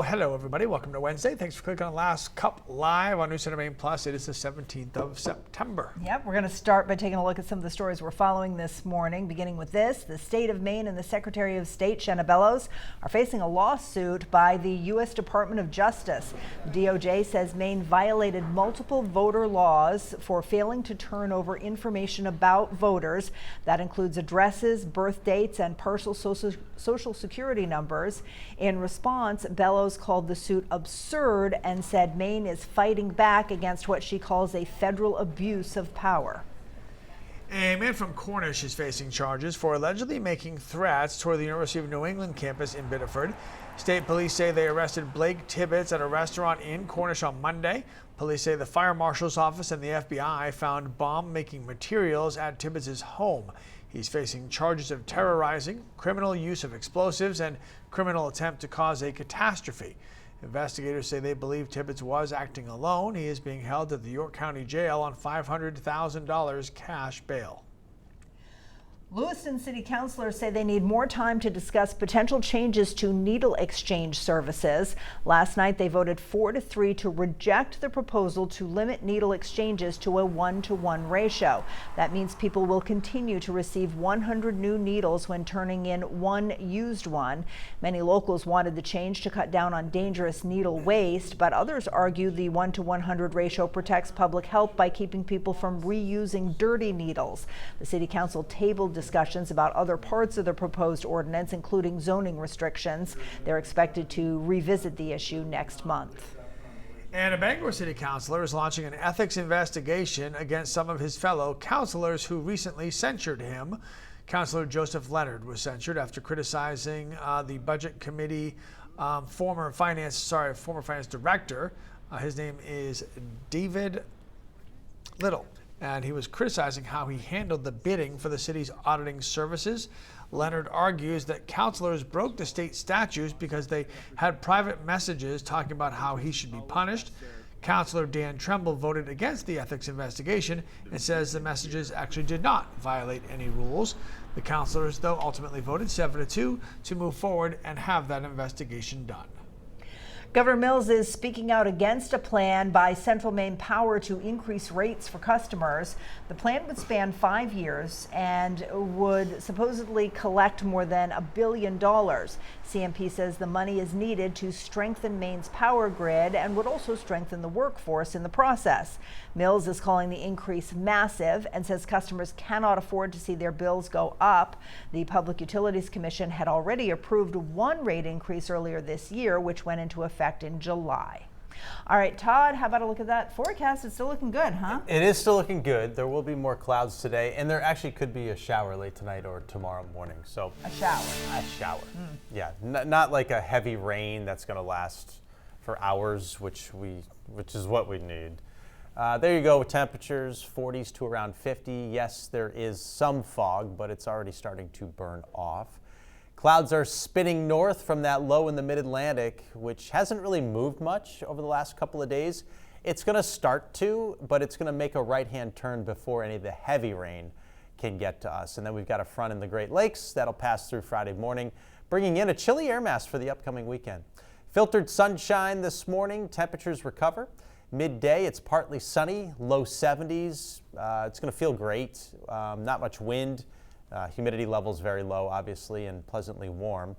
hello everybody. Welcome to Wednesday. Thanks for clicking on Last Cup Live on News Center Maine Plus. It is the 17th of September. Yep, we're going to start by taking a look at some of the stories we're following this morning, beginning with this. The state of Maine and the Secretary of State, Sharon, are facing a lawsuit by the U.S. Department of Justice. The DOJ says Maine violated multiple voter laws for failing to turn over information about voters. That includes addresses, birth dates, and partial social security numbers. In response, Bellows called the suit absurd and said Maine is fighting back against what she calls a federal abuse of power. A man from Cornish is facing charges for allegedly making threats toward the University of New England campus in Biddeford. State police say they arrested Blake Tibbetts at a restaurant in Cornish on Monday. Police say the fire marshal's office and the FBI found bomb-making materials at Tibbetts' home. He's facing charges of terrorizing, criminal use of explosives, and criminal attempt to cause a catastrophe. Investigators say they believe Tibbetts was acting alone. He is being held at the York County Jail on $500,000 cash bail. Lewiston City Councilors say they need more time to discuss potential changes to needle exchange services. Last night, they voted 4-3 to reject the proposal to limit needle exchanges to a 1-to-1 ratio. That means people will continue to receive 100 new needles when turning in one used one. Many locals wanted the change to cut down on dangerous needle waste, but others argue the 1-to-100 ratio protects public health by keeping people from reusing dirty needles. The City Council tabled discussions about other parts of the proposed ordinance, including zoning restrictions. They're expected to revisit the issue next month. And a Bangor City Councilor is launching an ethics investigation against some of his fellow councilors who recently censured him. Councilor Joseph Leonard was censured after criticizing the Budget Committee former finance director. His name is David Little, and he was criticizing how he handled the bidding for the city's auditing services. Leonard argues that councilors broke the state statutes because they had private messages talking about how he should be punished. Councilor Dan Tremble voted against the ethics investigation and says the messages actually did not violate any rules. The councilors, though, ultimately voted 7-2 to move forward and have that investigation done. Governor Mills is speaking out against a plan by Central Maine Power to increase rates for customers. The plan would span 5 years and would supposedly collect more than $1 billion. CMP says the money is needed to strengthen Maine's power grid and would also strengthen the workforce in the process. Mills is calling the increase massive and says customers cannot afford to see their bills go up. The Public Utilities Commission had already approved one rate increase earlier this year, which went into effect in July. All right, Todd, how about a look at that forecast? It's still looking good, huh? It is still looking good. There will be more clouds today, and there actually could be a shower late tonight or tomorrow morning. So a shower. A shower. Yeah, not like a heavy rain that's going to last for hours, which is what we need. There you go with temperatures, 40s to around 50. Yes, there is some fog, but it's already starting to burn off. Clouds are spinning north from that low in the mid-Atlantic, which hasn't really moved much over the last couple of days. It's going to start to, but it's going to make a right-hand turn before any of the heavy rain can get to us. And then we've got a front in the Great Lakes that'll pass through Friday morning, bringing in a chilly air mass for the upcoming weekend. Filtered sunshine this morning, temperatures recover. Midday, it's partly sunny, low 70s. It's going to feel great, not much wind. Humidity levels very low, obviously, and pleasantly warm.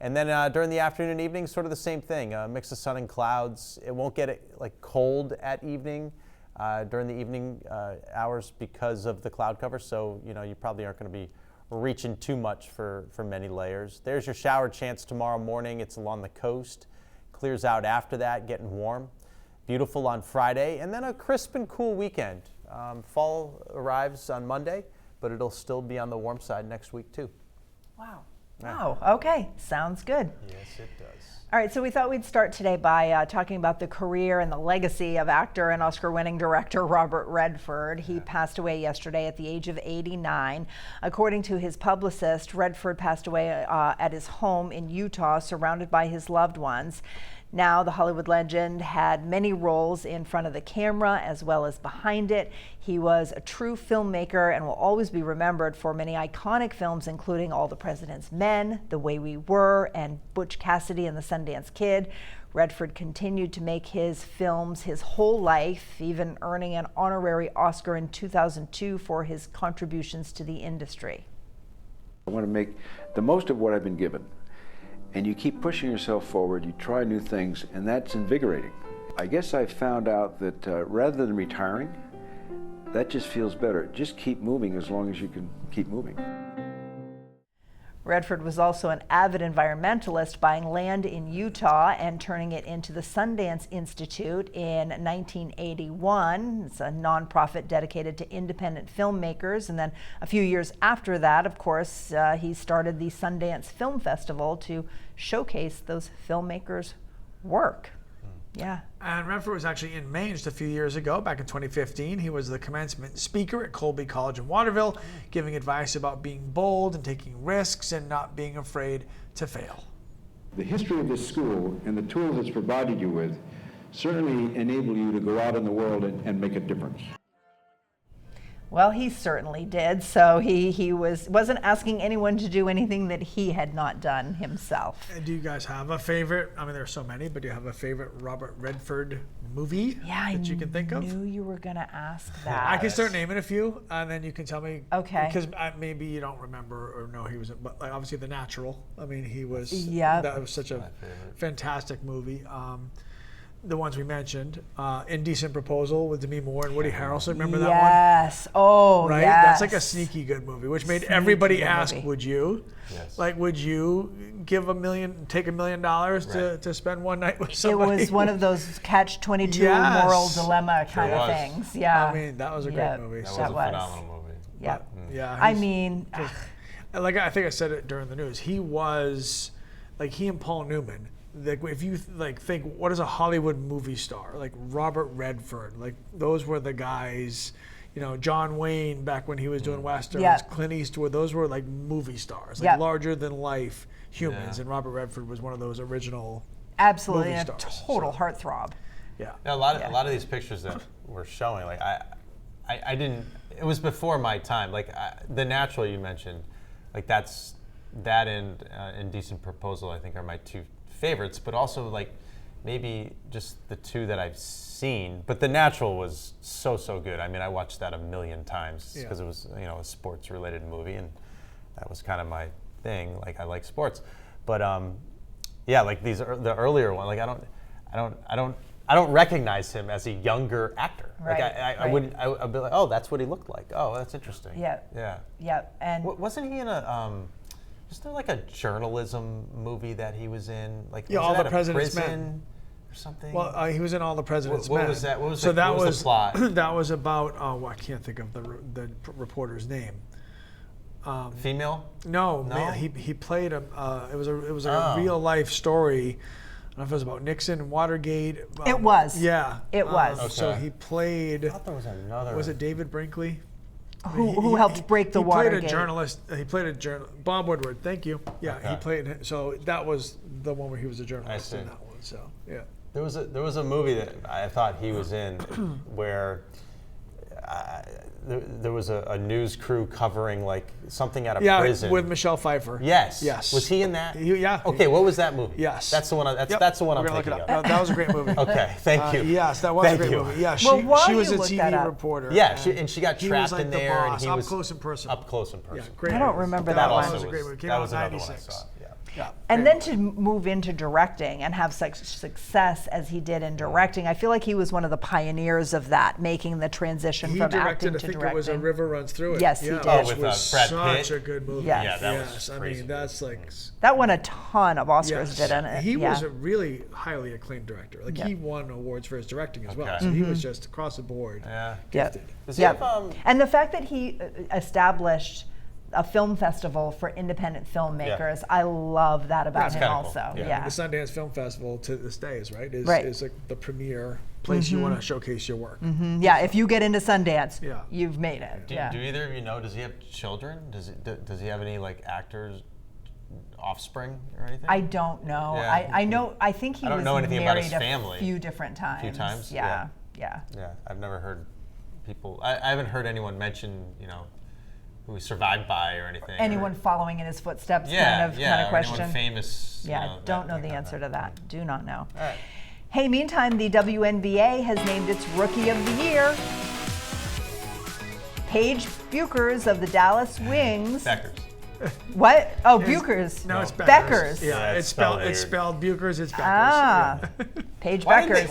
And then during the afternoon and evening, sort of the same thing, a mix of sun and clouds. It won't get cold at evening during the evening hours because of the cloud cover, so you probably aren't going to be reaching too much for many layers. There's your shower chance tomorrow morning. It's along the coast. Clears out after that, getting warm. Beautiful on Friday, and then a crisp and cool weekend. Fall arrives on Monday, but it'll still be on the warm side next week too. Wow. Wow. Okay. Sounds good. Yes, it does. All right. So we thought we'd start today by talking about the career and the legacy of actor and Oscar-winning director Robert Redford. He passed away yesterday at the age of 89. According to his publicist, Redford passed away at his home in Utah, surrounded by his loved ones. Now, the Hollywood legend had many roles in front of the camera as well as behind it. He was a true filmmaker and will always be remembered for many iconic films, including All the President's Men, The Way We Were, and Butch Cassidy and the Sundance Kid. Redford continued to make his films his whole life, even earning an honorary Oscar in 2002 for his contributions to the industry. I want to make the most of what I've been given. And you keep pushing yourself forward, you try new things, and that's invigorating. I guess I found out that rather than retiring, that just feels better. Just keep moving as long as you can keep moving. Redford was also an avid environmentalist, buying land in Utah and turning it into the Sundance Institute in 1981. It's a nonprofit dedicated to independent filmmakers. And then a few years after that, of course, he started the Sundance Film Festival to showcase those filmmakers' work. Yeah. And Redford was actually in Maine just a few years ago, back in 2015. He was the commencement speaker at Colby College in Waterville, giving advice about being bold and taking risks and not being afraid to fail. The history of this school and the tools it's provided you with certainly enable you to go out in the world and make a difference. Well, he certainly did. So he wasn't asking anyone to do anything that he had not done himself. And do you guys have a favorite? I mean, there are so many, but do you have a favorite Robert Redford movie that you can think of? I knew you were going to ask that. I can start naming a few, and then you can tell me. Okay. Because maybe you don't remember or know he was, but like obviously The Natural. I mean, he was. Yeah. That was such a fantastic movie. The ones we mentioned, Indecent Proposal with Demi Moore and Woody Harrelson. Remember that one? Yes. Oh, right? yes. That's like a sneaky good movie, which made everybody ask, movie. would you? Yes. Like, would you take $1 million to spend one night with somebody? It was one of those catch-22 Yes. moral dilemma kind of was. things. Yeah. I mean, that was a great movie. That So- was a was. phenomenal movie. Yep. yeah. I he's- mean, like I think I said it during the news. He was like he and Paul Newman. Like if you think what is a Hollywood movie star, like Robert Redford, like those were the guys. You know, John Wayne back when he was doing westerns, Yeah. Clint Eastwood. Those were like movie stars, like Yeah. larger than life humans. Yeah. And Robert Redford was one of those original. absolutely movie a stars, total so. heartthrob. Yeah. A lot of these pictures that we're showing, like I didn't. It was before my time. Like The Natural you mentioned, like that and Indecent Proposal I think are my two favorites, but also like maybe just the two that I've seen. But The Natural was so good. I mean, I watched that 1,000,000 times because it was a sports related movie, and that was kind of my thing. Like I like sports, but like the earlier one, like I don't recognize him as a younger actor. Right, Like I right. wouldn't. I'd be like, oh, that's what he looked like. Oh, that's interesting. Yeah. Yeah. Yeah. And Wasn't he in a? Was there like a journalism movie that he was in? Like Yeah, was All it the at a President's prison Men. Or something. Well, he was in All the President's What Men. was that? What was so the- that what was was the plot? that was about. Oh, I can't think of the reporter's name. Female? No, No? man, he played a. It was a real life story. I don't know if it was about Nixon and Watergate. It was. Yeah, It was. Okay. So he played. I thought there was another. Was it David Brinkley? who helped break the He played Watergate. a journalist. He played a Bob Woodward. Thank you. Yeah, he Okay. played. So that was the one where he was a journalist see. in that one. So yeah. There was a movie that I thought he was in where there was a news crew covering like something at a prison. with Michelle Pfeiffer. Yes. Yes. Was he in that? Yeah. Okay, what was that movie? Yes. That's the one. Yep. That's the one We're I'm gonna look thinking it of. up. That was a great movie. Okay, thank you. Yes, that was Thank a great you. movie. Yeah, Well, while she was you a look TV that up- reporter. Yeah, and she got he trapped was like in the there, boss, and he up was close and personal. up close and personal. Yeah, great. I don't movie. remember that that one. one. was a great movie. Came That out was in another one I 96. saw. Yeah. Yeah. And great then movie. to move into directing and have such success as he did in directing, I feel like he was one of the pioneers of that, making the transition He from directed, acting I to think directing. it was A River Runs Through It. Yes, he yeah, did. Oh, which with, was Brad such Pitt? a good movie. Yes. Yeah, that yes, was I crazy. mean that's like. That won a ton of Oscars, Yes. didn't it? He Yeah. was a really highly acclaimed director. Like Yeah. he won awards for his directing as well. Okay. So he was just across the board. Yeah. Yep. gifted. Does he Yep. have, And the fact that he established a film festival for independent filmmakers, I love that about That's him kinda cool. also. Yeah. Yeah. The Sundance Film Festival to this day is right. Right. Is like the premier place you want to showcase your work. Yeah, if you get into Sundance, Yeah. you've made it. do yeah. either of you know? Does he have children? Does he have any like actors offspring or anything? I don't know. Yeah. I know. I think he I don't was know anything about married his family. a few different times. A few times? Yeah. Yeah, I've never heard people. I haven't heard anyone mention, who he survived by or anything. Anyone following in his footsteps? Yeah, kind of or question. anyone famous. Yeah, don't know the answer to that. Do not know. All right. Hey, meantime, the WNBA has named its Rookie of the Year. Paige Bueckers of the Dallas Wings. Bueckers. What? Oh, Bueckers. No, it's Beckers. Yeah, it's spelled Bueckers. It's Beckers. Ah, Yeah. Paige Why Beckers.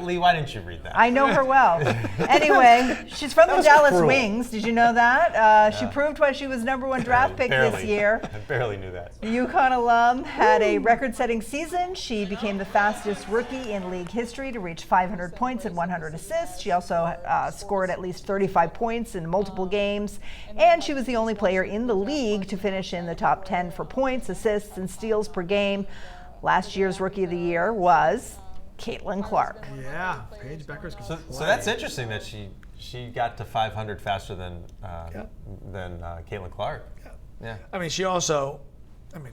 Lee, why didn't you read that? I know her well. Anyway, she's from the Dallas cruel. Wings. Did you know that? She proved why she was #1 draft pick this year. I barely knew that. The UConn alum had a record-setting season. She became the fastest rookie in league history to reach 500 points and 100 assists. She also scored at least 35 points in multiple games, and she was the only player in the league to finish in the top 10 for points, assists, and steals per game. Last year's Rookie of the Year was Caitlin Clark. Yeah, Paige Beckers can play. So that's interesting that she got to 500 faster than Caitlin Clark. Yeah. I mean, she also.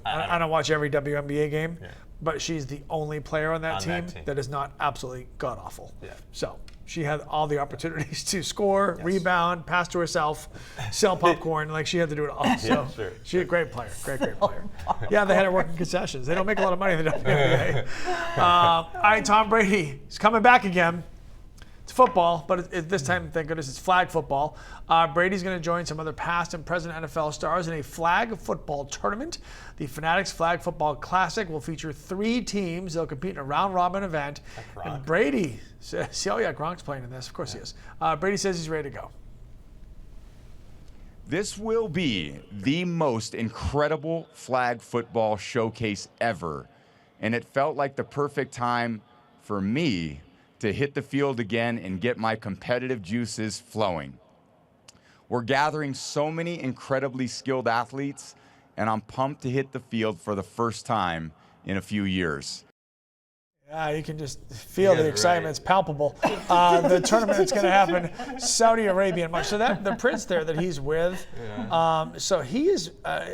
I don't watch every WNBA game, but she's the only player on that team that is not absolutely god awful. Yeah. So she had all the opportunities to score, rebound, pass to herself, sell popcorn. Like she had to do it all. So she's a great player. Great player. Yeah, they had her working concessions. They don't make a lot of money in the WNBA. All right, Tom Brady is coming back again. It's football, but this time, thank goodness, it's flag football. Brady's going to join some other past and present NFL stars in a flag football tournament. The Fanatics Flag Football Classic will feature 3 teams. They'll compete in a round-robin event. And Brady says, oh yeah, Gronk's playing in this. Of course he is. Brady says he's ready to go. This will be the most incredible flag football showcase ever. And it felt like the perfect time for me to hit the field again and get my competitive juices flowing. We're gathering so many incredibly skilled athletes, and I'm pumped to hit the field for the first time in a few years. Yeah, you can just feel the excitement. It's palpable. The tournament that's going to happen, Saudi Arabia. So the prince there that he's with, so he is,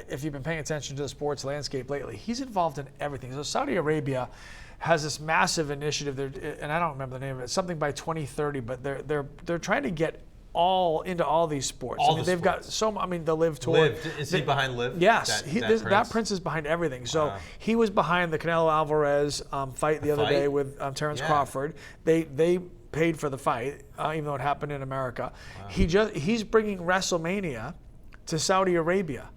if you've been paying attention to the sports landscape lately, he's involved in everything. So Saudi Arabia has this massive initiative there, and I don't remember the name of it, something by 2030, but they're trying to get into all these sports. They've got the Live Tour. Is he behind Live? Yes, that prince is behind everything. So he was behind the Canelo Alvarez fight the other day with Terrence Crawford. They paid for the fight, even though it happened in America. Wow. He's bringing WrestleMania to Saudi Arabia.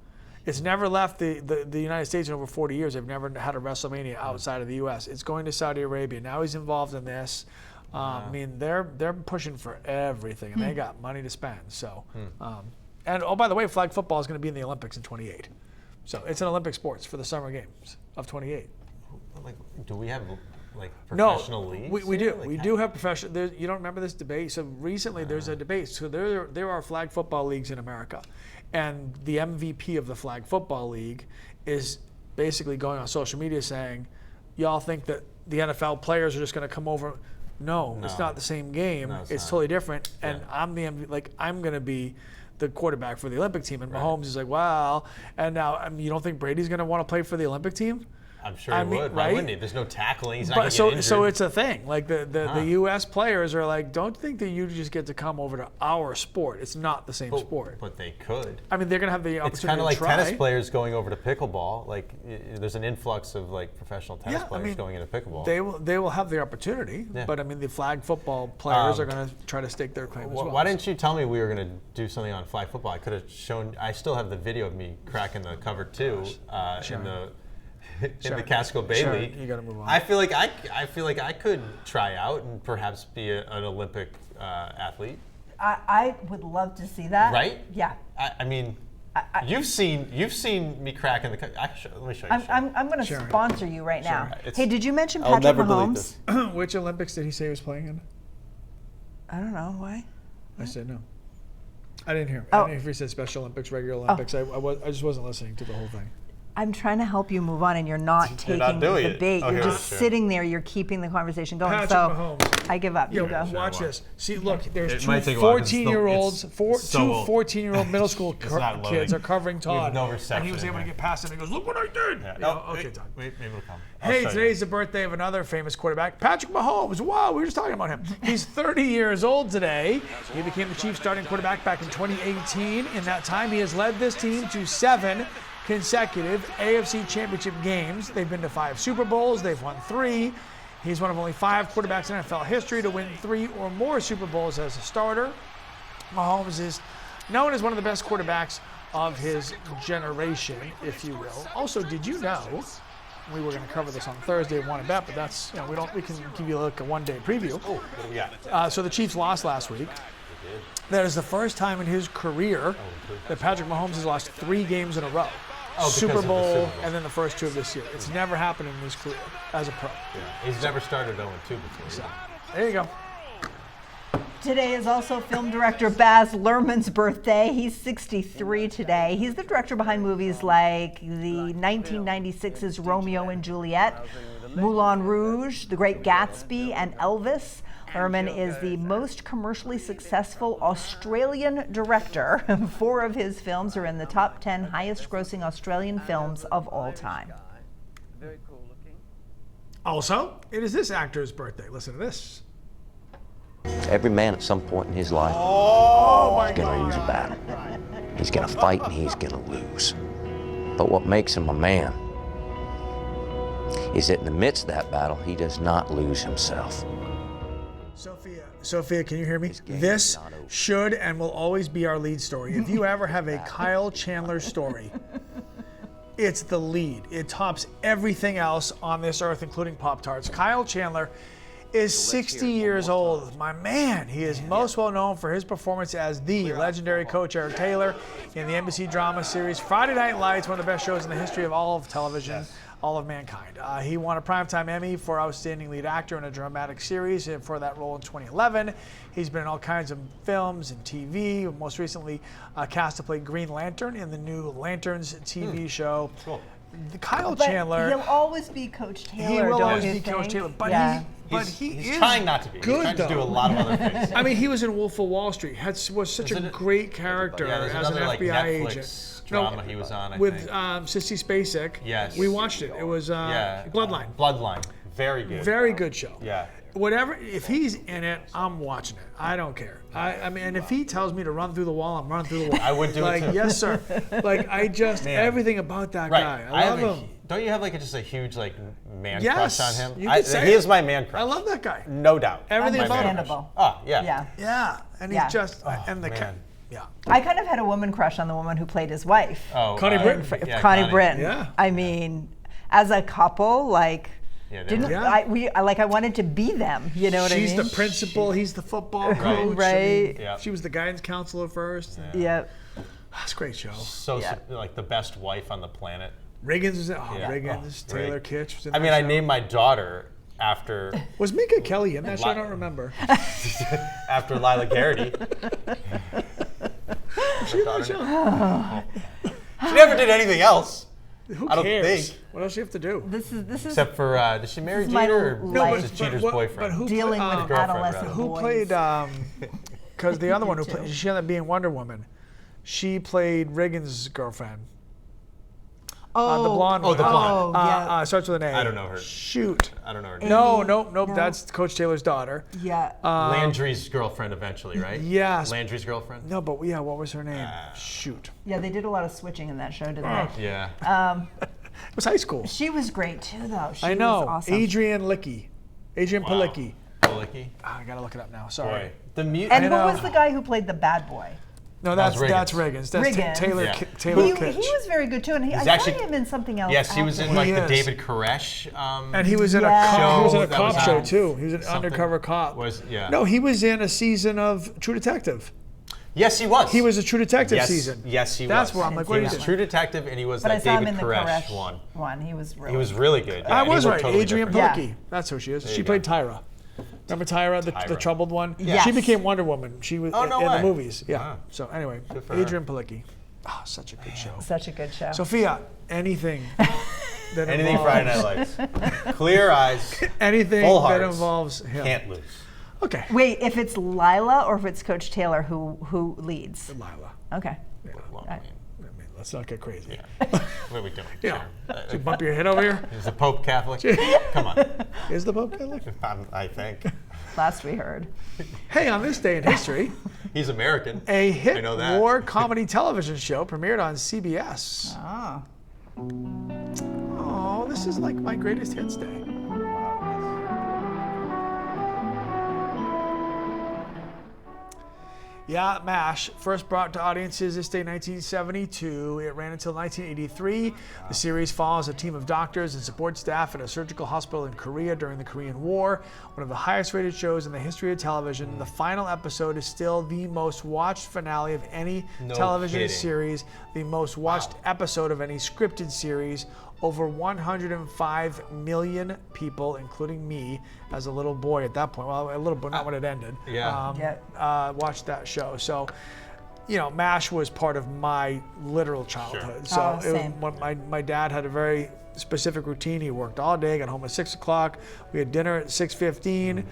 It's never left the United States in over 40 years. They've never had a WrestleMania outside of the U.S. It's going to Saudi Arabia. Now he's involved in this. I mean, they're pushing for everything, and they got money to spend. So, and oh, by the way, flag football is going to be in the Olympics in 28. So it's an Olympic sports for the Summer Games of 28. Like, do we have professional leagues? We do. We do have professional. You don't remember this debate? So recently there's a debate. So there are flag football leagues in America, and the MVP of the flag football league is basically going on social media saying, "Y'all think that the NFL players are just going to come over?" No, it's not the same game. No, it's totally different. And I'm going to be the quarterback for the Olympic team. And Mahomes is like, wow. And now, you don't think Brady's going to want to play for the Olympic team? I'm sure he would. Why wouldn't he? There's no tackling. He's not going to get injured. So it's a thing. Like the U.S. players are like, don't think that you just get to come over to our sport. It's not the same sport. But they could. I mean, they're going to have the opportunity to try. It's kind of like tennis players going over to pickleball. Like there's an influx of professional tennis players going into pickleball. They will have the opportunity. Yeah. But I mean, the flag football players are going to try to stake their claim as well. Why didn't you tell me we were going to do something on flag football? I could have shown. I still have the video of me cracking the cover too in the Casco Bay League. You got to move on. I feel like I could try out and perhaps be an Olympic athlete. I would love to see that. Right? Yeah. I mean, you've seen me cracking the. Let me show you. I'm going to sponsor you right now. Hey, did you mention I'll Patrick never Mahomes? delete this. Which Olympics did he say he was playing in? I don't know. Why? I said no. I didn't hear him. I didn't hear if he said Special Olympics, regular Olympics. I just wasn't listening to the whole thing. I'm trying to help you move on, and you're not taking not doing the it. bait. Oh, You're here, just sure. sitting there. You're keeping the conversation going. Patrick so Mahomes. I give up. Yo, You go. watch this. See, look, there's It two might take a while 'cause it's 14-year-olds, so two old. 14-year-old middle school It's not loading. kids are covering Todd. no and reception he was in able to there. get past him. He goes, look what I did. Yeah. Yeah, Oh, okay, wait, Todd. wait, maybe it'll come. I'll Hey, show you. today's the birthday of another famous quarterback, Patrick Mahomes. Wow, we were just talking about him. He's 30 years old today. He became the Chiefs starting quarterback back in 2018. In that time, he has led this team to 7 consecutive AFC Championship games. They've been to 5 Super Bowls. They've won 3. He's one of only 5 quarterbacks in NFL history to win 3 or more Super Bowls as a starter. Mahomes is known as one of the best quarterbacks of his generation, if you will. Also, did you know, we were going to cover this on Thursday, won a bet, but that's, we can give you like a one-day preview. Oh, what do we got? So the Chiefs lost last week. That is the first time in his career that Patrick Mahomes has lost 3 games in a row. because Super of the Bowl, Super Bowl. and then the first 2 of this year. It's never happened in his career as a pro. He's never started 0-2 before. So, there you go. Today is also film director Baz Luhrmann's birthday. He's 63 today. He's the director behind movies like the 1996's Romeo and Juliet, Moulin Rouge, The Great Gatsby, and Elvis. Luhrmann is the most commercially successful Australian director. 4 of his films are in the top 10 highest-grossing Australian films of all time. Also, it is this actor's birthday. Listen to this. Every man at some point in his life is going to lose a battle. He's going to fight and he's going to lose. But what makes him a man is that in the midst of that battle, he does not lose himself. Sophia, can you hear me? This should and will always be our lead story. If you ever have a Kyle Chandler story, it's the lead. It tops everything else on this earth, including Pop-Tarts. Kyle Chandler is 60 years old. My man, he is most well known for his performance as the legendary coach Eric Taylor in the NBC drama series Friday Night Lights, one of the best shows in the history of all of television, all of mankind. He won a Primetime Emmy for Outstanding Lead Actor in a Dramatic Series and for that role in 2011. He's been in all kinds of films and TV, most recently cast to play Green Lantern in the new Lanterns TV show. Cool. Kyle But Chandler. he'll always be Coach Taylor. He will don't always you be Coach think? Taylor, but Yeah. he He's is trying not to be. good, He's trying to do though. a lot of other things. I mean, he was in Wolf of Wall Street. Was such a Isn't it- great character Yeah, there's as an another like FBI Netflix agent. drama he was on, I with think. Sissy Spacek. Yes. We watched it. It was Bloodline. Bloodline. Very good. Very good show. Yeah. Whatever, if he's in it, I'm watching it. I don't care. I mean, and if he tells me to run through the wall, I'm running through the wall. I would do it like, too. yes, sir. Like, I just, Man. everything about that Right. guy. I love have him. Don't you have like just a huge like man Yes. crush on him? You could say he it. is my man crush. I love that guy. No doubt. Everything My man about him. crush. Understandable. Oh yeah. Yeah. Yeah. And he's Yeah. just, and the man. yeah. I kind of had a woman crush on the woman who played his wife. Oh, Connie Britton. yeah, Connie Britton. Yeah. I mean, as a couple, like, Yeah, they didn't were- Yeah. I wanted to be them. You know what I mean? She's the principal. He's the football coach. Right. I mean, Yeah. She was the guidance counselor first. Yep. That's a great show. so Yeah. like the best wife on the planet. Riggins was in. Oh, Yeah. Riggins. Oh, Taylor great. Kitsch was in I that mean, I show. named my daughter after Was Minka Kelly in that show? I Li- don't remember. after Lila Garrity. She in that show? She never did anything else. Who I don't cares? think. What else do you have to do? This is Except for, did she marry This is my Jeter or life. was it Jeter's boyfriend? But who dealing played, with girlfriend, adolescent rather. who boys. played? Because the other one who too. played, she ended up being Wonder Woman. She played Riggins' girlfriend. The blonde Oh, one. the blonde. Oh, yeah. Starts with an A. I don't know her. Shoot. I don't know her. No, Amy. nope. No. That's Coach Taylor's daughter. Yeah. Landry's girlfriend eventually, right? Yes. Landry's girlfriend? No, but yeah, what was her name? Shoot. Yeah, they did a lot of switching in that show, didn't they? Yeah. It was high school. She was great too, though. She I know. was awesome. Adrian Palicki. Palicki. I gotta look it up now. Sorry. Boy. The mute. And I who know. was the guy who played the bad boy? No, That was that's Riggins. Riggins. That's Riggins. Taylor. Yeah. Taylor He Kitsch. was very good too, and I actually- saw him in something else. Yes, he was in after. like He the is. David Koresh. And he was in Yeah. a cop. He was in a Show that cop was show on too. He was an something. undercover cop. Yeah. No, he was in a season of True Detective. Yes, he was. He was a True Detective yes, season. Yes, he That's was. where I'm like, He what He is was it? True Detective, and he was But I that saw him David in the Koresh Koresh one. He was really. He was really good. Yeah, I and he was looked right. totally Adrian different. Palicki. Yeah. That's who she is. There She you played go. Tyra. Remember Tyra, the Tyra. troubled one? Yes. She became Wonder Woman. She was Oh, in no the way. movies. Yeah. Wow. So anyway, Good for her. Adrian Palicki. Oh, such a good show. Such a good show. Sophia, anything that Anything involves, Friday Night Lights. Clear eyes, anything full that hearts, involves him. can't lose. Okay. Wait, if it's Lila or if it's Coach Taylor who leads? Lila. Okay. Yeah. Well, I mean, let's not get crazy. yeah. What are we doing? Yeah. Sharon? Did you bump your head over here? Is the Pope Catholic? Come on. Is the Pope Catholic? I think. Last we heard. Hey, on this day in history, He's American. a I hit know that. war comedy television show premiered on CBS. Oh. Oh, this is like my greatest hits day. Yeah, MASH, first brought to audiences this day in 1972. It ran until 1983. The series follows a team of doctors and support staff at a surgical hospital in Korea during the Korean War. One of the highest rated shows in the history of television. The final episode is still the most watched finale of any television kidding. series, the most watched episode of any scripted series. Over 105 million people, including me, as a little boy at that point. Well, a little boy, not when it ended. Watched that show. So, you know, MASH was part of my literal childhood. Sure. So Same. my dad had a very specific routine. He worked all day, got home at 6 o'clock. We had dinner at 6:15.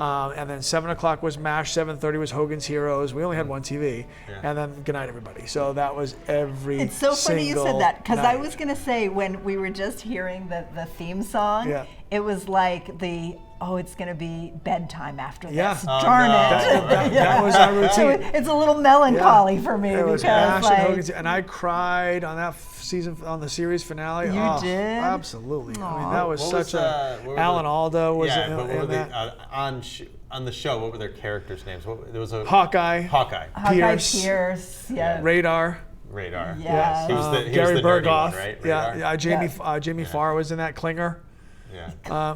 And then 7 o'clock was MASH, 7:30 was Hogan's Heroes. We only had one TV. And then good night, everybody. So that was every It's so funny you said single that because I night. was going to say when we were just hearing the theme song, Yeah. it was like it's going to be bedtime after this. Yeah. Oh, Darn no. it. That was our routine. It's a little melancholy for me It was because MASH and Hogan's, and I cried on that season, on the series finale. You Oh, did? Absolutely. I mean, that was What such was, a. what were Alan the- Alda was Yeah, in, but what were in they that. on the show? What were their characters' names? There was a Hawkeye, Hawkeye. Hawkeye Pierce. Pierce, yeah. Radar, Radar. Yes. He was the Gary he was the nerdy Berghoff. one, right? Yeah, Radar? Jamie Farr was in that. Klinger. Yeah.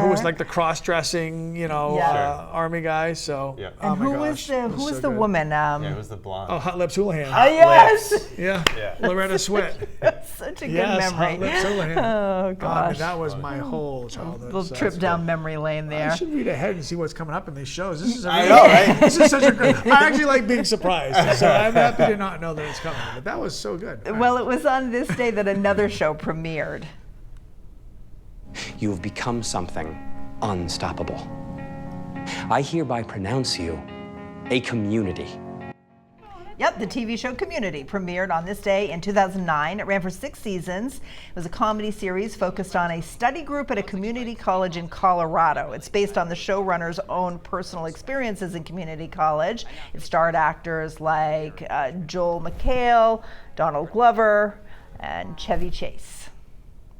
Who was like the cross-dressing, Yeah. army guy. So, Yeah. oh And my who gosh, was the it who was so the good. woman? Yeah, it was the blonde. Oh, Hot Lips Houlihan. Yes. Yeah. Yeah. Loretta Swit. Such a good Yes, memory. Hot Lips Houlihan. Oh I mean, gosh. that was my whole childhood. Little so trip that's down cool. memory lane there. I should read ahead and see what's coming up in these shows. This is I know, right? This is such a great. I actually like being surprised, so I'm happy to not know that it's coming. But that was so good. Well, it was on this day that another show premiered. You have become something unstoppable. I hereby pronounce you a community. Yep, the TV show Community premiered on this day in 2009. It ran for 6 seasons. It was a comedy series focused on a study group at a community college in Colorado. It's based on the showrunner's own personal experiences in community college. It starred actors like Joel McHale, Donald Glover, and Chevy Chase.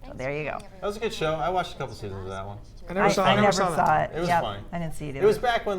So there you go. That was a good show. I watched a couple seasons of that one. I never saw. I I never never saw saw that. it. It was Yep, funny. I didn't see it either. It was back when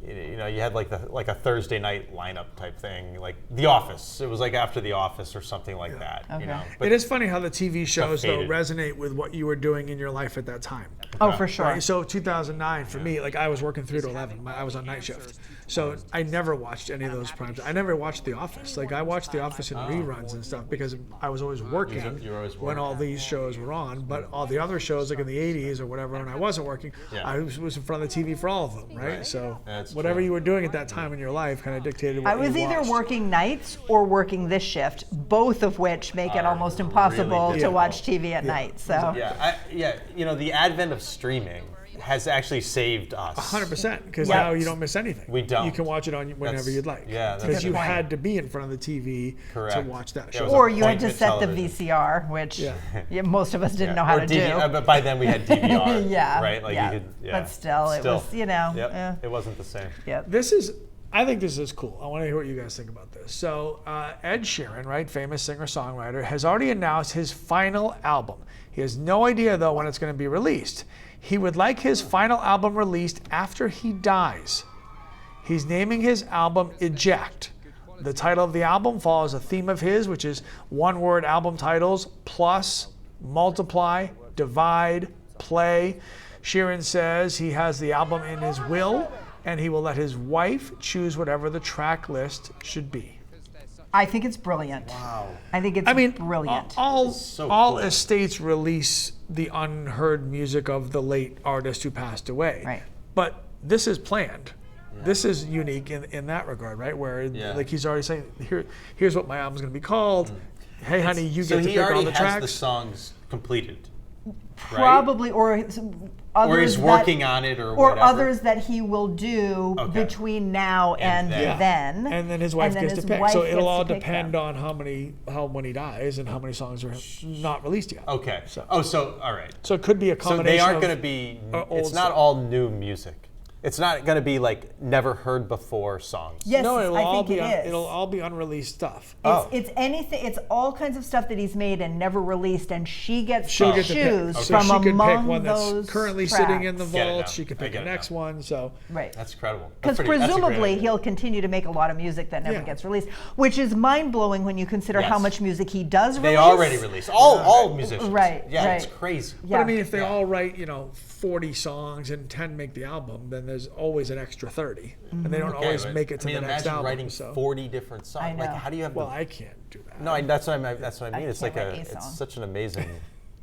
you had like a Thursday night lineup type thing, like The Office. It was like after The Office or something like that. Okay. You know? It is funny how the TV shows though faded. resonate with what you were doing in your life at that time. Oh, for sure. Right? So 2009 for me, like I was working 3 to 11. I was on night shift, so I never watched any of those primes. I never watched The Office. Like I watched The Office in reruns and stuff because I was always working You were always when all these shows were on. But all the other shows, like in the 80s or whatever, when I wasn't working, Yeah. I was in front of the TV for all of them, right? So That's whatever true. you were doing at that time in your life kind of dictated what I was you either watched. working nights or working this shift, both of which make it almost impossible really to difficult. watch TV at night. So The advent of streaming has actually saved us. 100%, because Yeah. now you don't miss anything. We don't. You can watch it on whenever That's- you'd like. yeah, that's because a you good point. had to be in front of the TV to Correct. watch that Yeah, it show. was a or you had to appointment set the television. VCR, which Yeah. most of us didn't know how Or to DV do. But by then we had DVR. Yeah, Right? Like yeah. you could. Yeah. But still, it was, Yep. yeah. It wasn't the same. Yep. I think this is cool. I want to hear what you guys think about this. So Ed Sheeran, right, famous singer-songwriter, has already announced his final album. He has no idea though when it's going to be released. He would like his final album released after he dies. He's naming his album Eject. The title of the album follows a theme of his, which is one-word album titles: plus, multiply, divide, play. Sheeran says he has the album in his will, and he will let his wife choose whatever the track list should be. I think it's brilliant. Wow. I think it's brilliant. All so all cool. estates release the unheard music of the late artist who passed away. Right. But this is planned. This is unique in that regard, right? Where like he's already saying, here's what my album's going to be called. Hey, honey, you get to pick all the tracks. So he already has the songs completed. Probably, right? Or he's working on it, or whatever. others that he will do between now and then. And then his wife gets to pick. So it'll all depend on when he dies and how many songs are not released yet. Okay. So, all right. So it could be a combination. So they aren't going to be. It's not all new music. It's not going to be like never heard before songs. Yes, no, I think it is. It'll all be unreleased stuff. It's anything. It's all kinds of stuff that he's made and never released, and she gets to choose pick. from so she among could pick one those that's currently tracks. sitting in the vault. She could pick the next one. So that's incredible. Because presumably he'll continue to make a lot of music that never gets released, which is mind blowing when you consider how much music he does release. They already release all musicians. Right. Yeah, it's crazy. But I mean, if they all write 40 songs and 10 make the album, then there's always an extra 30, and they don't always make it to the next album. Imagine writing 40 different songs. I know. Like, how do you have? Well, I can't do that. No, that's what I mean. It's like it's such an amazing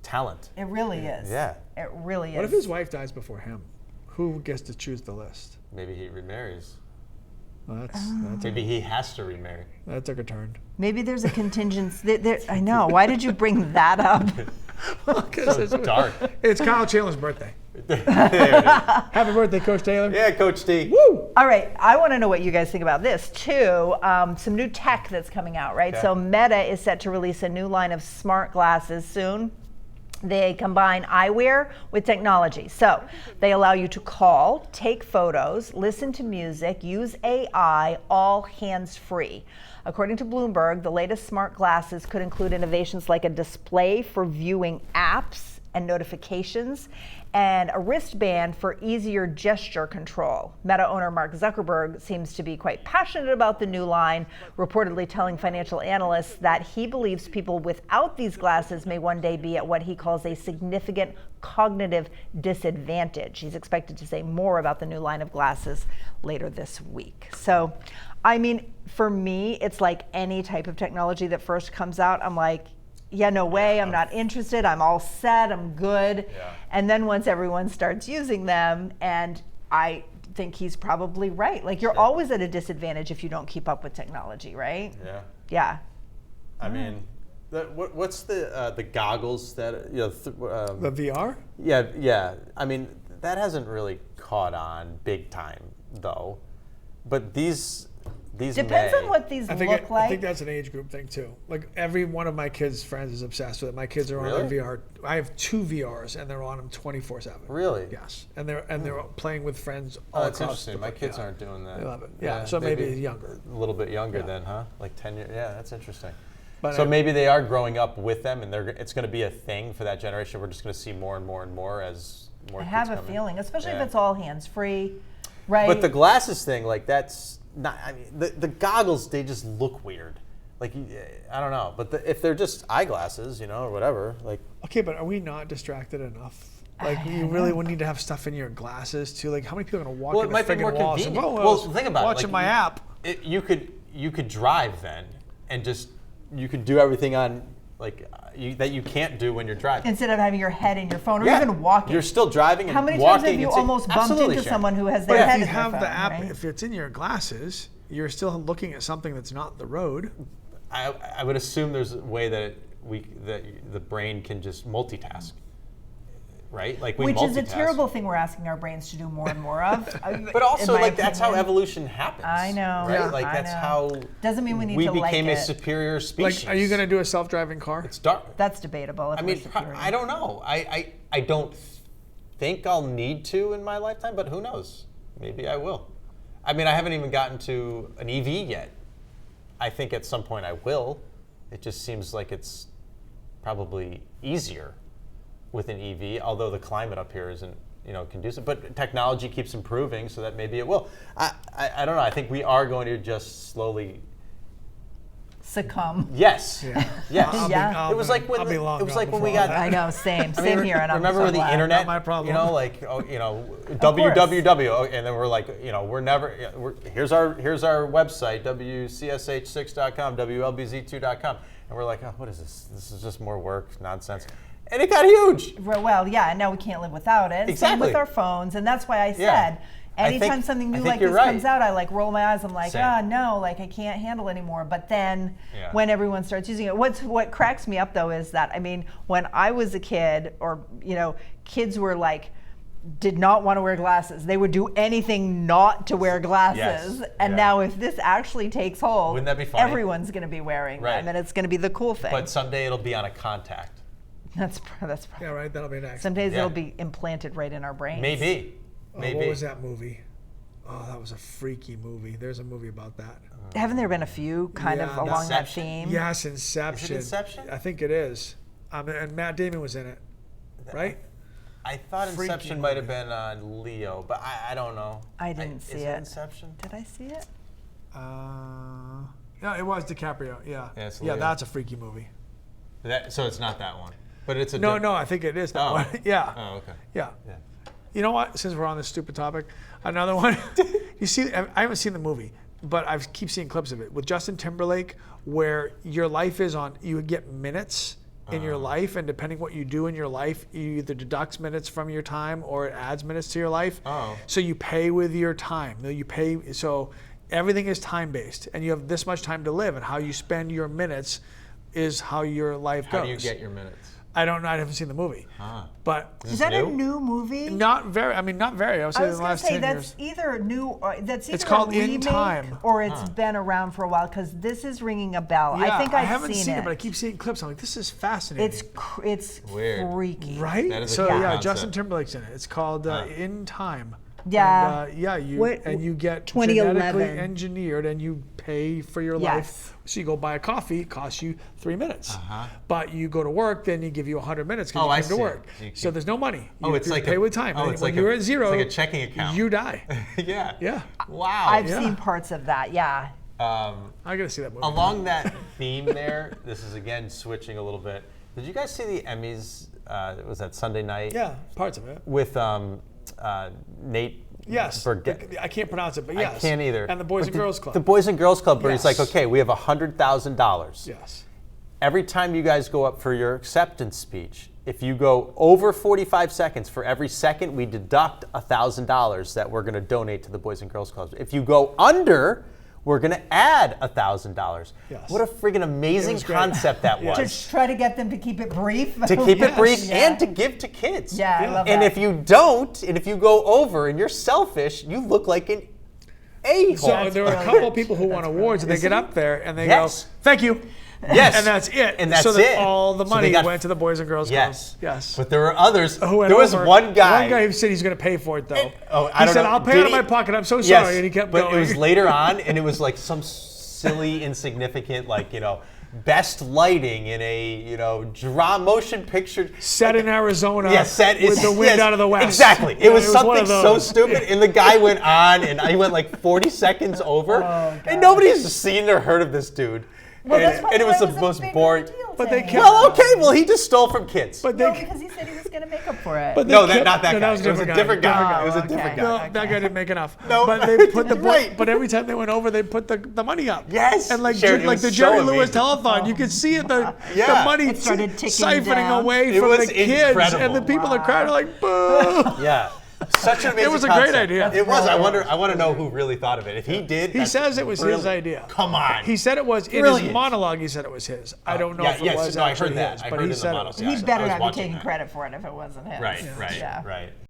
talent. It really is. Yeah. It really is. What if his wife dies before him? Who gets to choose the list? Maybe he remarries. Well, Maybe he has to remarry. That took a turn. Maybe there's a contingency. I know. Why did you bring that up? Because it's dark. It's Kyle Chandler's birthday. Happy birthday, Coach Taylor. Yeah, Coach T. Woo! All right, I want to know what you guys think about this too. Some new tech that's coming out, right? Okay. So Meta is set to release a new line of smart glasses soon. They combine eyewear with technology. So they allow you to call, take photos, listen to music, use AI, all hands-free. According to Bloomberg, the latest smart glasses could include innovations like a display for viewing apps and notifications, and a wristband for easier gesture control. Meta owner Mark Zuckerberg seems to be quite passionate about the new line, reportedly telling financial analysts that he believes people without these glasses may one day be at what he calls a significant cognitive disadvantage. He's expected to say more about the new line of glasses later this week. So, I mean, for me, it's like any type of technology that first comes out, I'm like, yeah, no way, I'm not interested, I'm all set, I'm good. Yeah. And then once everyone starts using them, and I think he's probably right. Like, you're always at a disadvantage if you don't keep up with technology, right? Yeah. Yeah. I mean, what's the goggles that, the VR? Yeah. I mean, that hasn't really caught on big time, though. But these depends on what these look like. I think that's an age group thing too. Like, every one of my kids' friends is obsessed with it. My kids are on their VR. I have 2 VRs and they're on them 24/7. Really? Yes. And they're playing with friends all that's across. interesting. My kids aren't doing that. They love it. Yeah. So maybe younger. A little bit younger then, huh? Like 10 years. Yeah, that's interesting. But so maybe they are growing up with them, and it's going to be a thing for that generation. We're just going to see more and more and more as more kids come in. I have a feeling, especially if it's all hands-free, right? But the glasses thing, like, that's not, I mean, the goggles, they just look weird. Like, I don't know. But if they're just eyeglasses, or whatever, like. Okay, but are we not distracted enough? Like, you really would need to have stuff in your glasses too. Like, how many people are going to walk in the friggin' walls and well, think about watching my app? You could drive then, and just, you could do everything on, like, that you can't do when you're driving. Instead of having your head in your phone, or even walking. You're still driving and How many walking. times have you almost bumped into Sharon. someone who has their head in their phone? If you have the app, right? if it's in your glasses, you're still looking at something that's not the road. I would assume there's a way that the brain can just multitask, right? Like, we Which multitask. is a terrible thing we're asking our brains to do more and more of. But also, like, that's how evolution happens. I know. Right? Yeah, like, that's how. Doesn't mean we need to like it. We became a superior species. Like, are you going to do a self-driving car? It's dark. That's debatable. I mean, I don't know. I don't think I'll need to in my lifetime, but who knows? Maybe I will. I mean, I haven't even gotten to an EV yet. I think at some point I will. It just seems like it's probably easier with an EV, although the climate up here isn't, conducive. But technology keeps improving, so that maybe it will. I don't know. I think we are going to just slowly succumb. Yes. Yeah. Yes. It was like when we got. I know. Same here. And remember with the internet? Not my problem. www. And then we're like, we're never. Here's our website, WCSH6.com, WLBZ2.com, and we're like, oh, what is this? This is just more work, nonsense. And it got huge. Well, yeah, and now we can't live without it. Exactly. Same with our phones, and that's why I said, Anytime something new like this comes out, I like roll my eyes. I'm like, no, like I can't handle anymore. But then when everyone starts using it, what cracks me up though is that, I mean, when I was a kid, or kids were like, did not want to wear glasses. They would do anything not to wear glasses. Yes. And now if this actually takes hold, wouldn't that be funny? Everyone's going to be wearing them, and it's going to be the cool thing. But someday it'll be on a contact. That's yeah, right. That'll be next. Some days it'll be implanted right in our brains. Maybe. What was that movie? Oh, that was a freaky movie. There's a movie about that. Haven't there been a few kind of along that theme? Yes, Inception. Is it Inception? I think it is. And Matt Damon was in it, right? I thought Inception might have been on Leo, but I don't know. I didn't see it. Is it Inception? Did I see it? Yeah, it was DiCaprio. Yeah. Yeah, that's a freaky movie. So it's not that one, but it's a no. I think it is that one. Yeah. Oh, okay. Yeah. You know what? Since we're on this stupid topic, another one. You see, I haven't seen the movie, but I keep seeing clips of it with Justin Timberlake, where your life is on. You get minutes in your life, and depending what you do in your life, you either deducts minutes from your time or it adds minutes to your life. So you pay with your time. So everything is time based, and you have this much time to live, and how you spend your minutes is how your life goes. How do you get your minutes? I don't know. I haven't seen the movie. But is that a new movie? Not very. I mean, not very. I would say in the last 10 years. That's either new, or that's either it's called a remake In Time, or it's been around for a while, because this is ringing a bell. Yeah, I think I I've haven't seen it, but I keep seeing clips. I'm like, this is fascinating. It's weird, freaky, right? That is so a cool yeah, concept. Justin Timberlake's in it. It's called In Time. Yeah. And you get 2011. genetically engineered, and you pay for your life. So you go buy a coffee, it costs you 3 minutes. But you go to work, then you give you 100 minutes because you came to work. So there's no money. It's like pay with time. It's when like you're at zero, it's like a checking account. You die. Yeah. Wow. I've seen parts of that. Yeah. I gotta see that movie. Along that theme there, this is again switching a little bit. Did you guys see the Emmys? Was that Sunday night? Yeah, parts of it. With Nate. Yes. I can't pronounce it, but yes. I can't either. And the Boys and Girls Club. The Boys and Girls Club, where he's like, okay, we have $100,000. Yes. Every time you guys go up for your acceptance speech, if you go over 45 seconds, for every second we deduct $1,000 that we're going to donate to the Boys and Girls Club. If you go under, we're going to add $1,000. Yes. What a friggin' amazing concept that was. To try to get them to keep it brief. To keep it brief and to give to kids. Yeah, I love that. And if you don't, and if you go over and you're selfish, you look like an a-hole. So there are a couple of people who won awards, and they get up there and they go, "Thank you." Yes. And that's it. And that's so that it. all the So money they got- went to the Boys and Girls Club. Yes. But there were others. Who went there was over. one guy. One guy who said he's going to pay for it, though. I he don't said, know. "I'll pay Did out of he? my pocket. I'm so Yes, sorry." And he kept but going. It was later on, and it was like some silly, insignificant, best lighting in a motion picture. Set in Arizona. Set with the wind out of the west. Exactly. It was one something of those. so stupid, and the guy went on, and I went like 40 seconds over, and nobody's seen or heard of this dude. Well, that's and it was the most boring. But they kept. Well, okay. Well, he just stole from kids. But No, because he said he was going to make up for it. But No, they kept- not that guy. That was It was a different guy. It was a different guy. No, that guy didn't make enough. No. But they put the Right. but every time they went over, they put the money up. Yes. And Sharon, it like was the so Jerry Lewis amazing. telethon, you could see it, the money It started ticking siphoning down. away It from was the kids, incredible. and the people are crying like, "Boo!" Yeah. Such an amazing It was a great concept. idea. It was. I want to know who really thought of it. If he did, He says it was his idea. Come on. He said it was in Brilliant. his monologue. He said it was his. I don't know if it was no, I actually heard that. his, I but heard he in the said it monologue. was. Yeah, He I better was not be watching taking that. credit for it if it wasn't him. Right. Yeah. Right.